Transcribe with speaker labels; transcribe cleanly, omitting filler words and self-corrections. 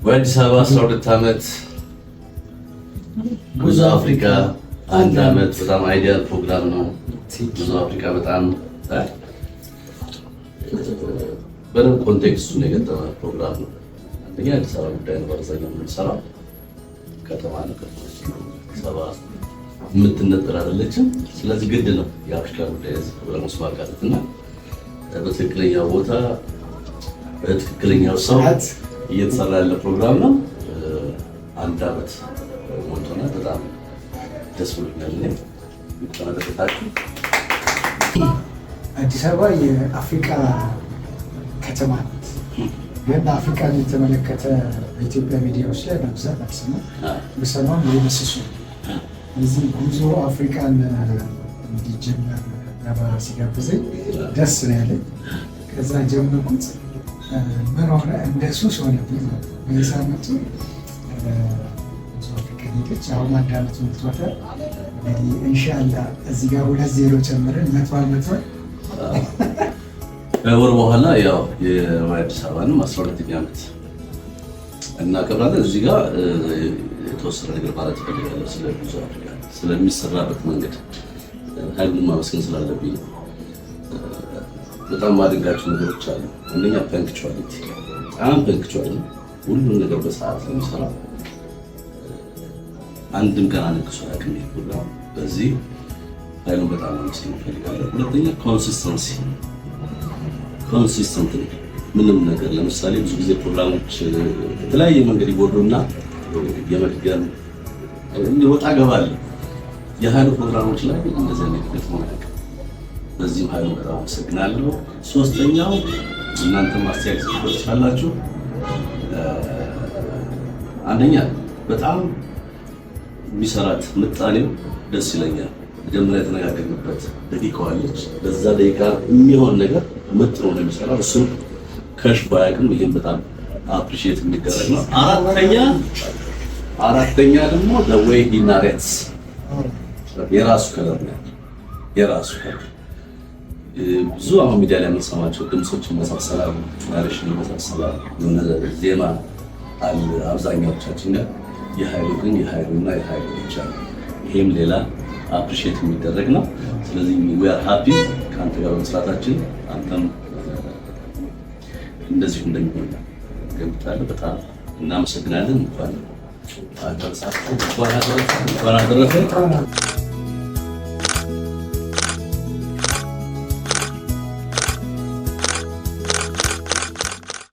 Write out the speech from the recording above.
Speaker 1: በአዲስ አበባ 12 ዓመት ጉዞ አፍሪካ 1 ዓመት በጣም አይዲያል ፕሮግራም ነው። ጉዞ አፍሪካ በጣም በደንብ ኮንቴክስቱን የገጠመ ፕሮግራም ነው። አንደኛ አዲስ አበባ ጉዳይ ነው በአብዛኛው የምንሰራው። ከተማ ነው አዲስ አበባ የምትነጠር አይደለችም። ስለዚህ ግድ ነው የአፍሪካ ጉዳይ ፕሮግራም ውስጥ ማካተትና በትክክለኛው ቦታ በትክክለኛው ሰው እየተሰራ ያለ ፕሮግራም ነው። 1 ዓመት ሞልቶናል። በጣም ደስ ብሎኛል። ተመለከታችሁ።
Speaker 2: አዲስ አበባ የአፍሪካ ከተማ ናት። ግን አፍሪካን የተመለከተ በኢትዮጵያ ሚዲያዎች ላይ በብዛት አልሰማም። በሰማም የመስሱ እዚህ ጉዞ አፍሪካን እንዲጀመር ነባራ ሲጋብዘኝ ደስ ነው ያለኝ። ከዛ ጀመርኩት። ምን ሆነ እንደ ሱስ ሆነብኝ። በየሳምንቱ ብዙ አፍሪካ ሄደች። አሁን 1 ዓመት ሞልቷታል። እንግዲህ ኢንሻአላህ እዚህ ጋር 2-0 ጨምረን 100
Speaker 1: ከወር በኋላ ያው የአዲስ አበባንም 12ኛ ዓመት እናከብራለን። እዚህ ጋር የተወሰነ ነገር ማለት እፈልጋለሁ ስለ ብዙ አፍሪካ ስለሚሰራበት መንገድ ኃይሉን ማመስገን ስላለብኝ ነው። በጣም ማድንቃቸው ነገሮች አሉ። አንደኛ ፐንክቹዋሊቲ፣ በጣም ፐንክቹዋል፣ ሁሉም ነገር በሰዓት ነው የሚሰራው። አንድም ቀን አነክሶ አያውቅም ፕሮግራም። በዚህ ኃይሉን በጣም ማመስገን እፈልጋለሁ። ሁለተኛ ኮንሲስተንሲ፣ ኮንሲስተንት ምንም ነገር ለምሳሌ ብዙ ጊዜ ፕሮግራሞች በተለያየ መንገድ ይወዱና የመድገም ወጣ ገባል። የኃይሉ ፕሮግራሞች ላይ እንደዚህ አይነት ገጥሞ አያውቅም። በዚህም ኃይሉ በጣም አመሰግናለሁ። ሶስተኛው እናንተ ማስተያየት ትችላላችሁ። አንደኛ በጣም የሚሰራት ምጣኔው ደስ ይለኛል። መጀመሪያ የተነጋገርንበት ደቂቃዋለች። በዛ ደቂቃ የሚሆን ነገር ምጥሮ ነው የሚሰራው። እሱ ከሽፍ አያውቅም። ይሄን በጣም አፕሪሺየት የሚደረግ ነው። አራተኛ ደግሞ the way he narrates የራሱ ከለር ነው። የራሱ ከለር ብዙ አሁን ሚዲያ ላይ የምንሰማቸው ድምጾች መሳሰላሉ፣ ናሬሽን መሳሰላሉ፣ ዜማ አለ አብዛኛዎቻችን ጋር። የኃይሉ ግን የኃይሉና የኃይሉ ብቻ ነው። ይሄም ሌላ አፕሪሺየት የሚደረግ ነው። ስለዚህ we are happy ከአንተ ጋር በመስራታችን። አንተም እንደዚሁ እንደሚሆን ገምታለሁ። በጣም እናመሰግናለን። እንኳን አደረሳችሁ። እንኳን አደረሰ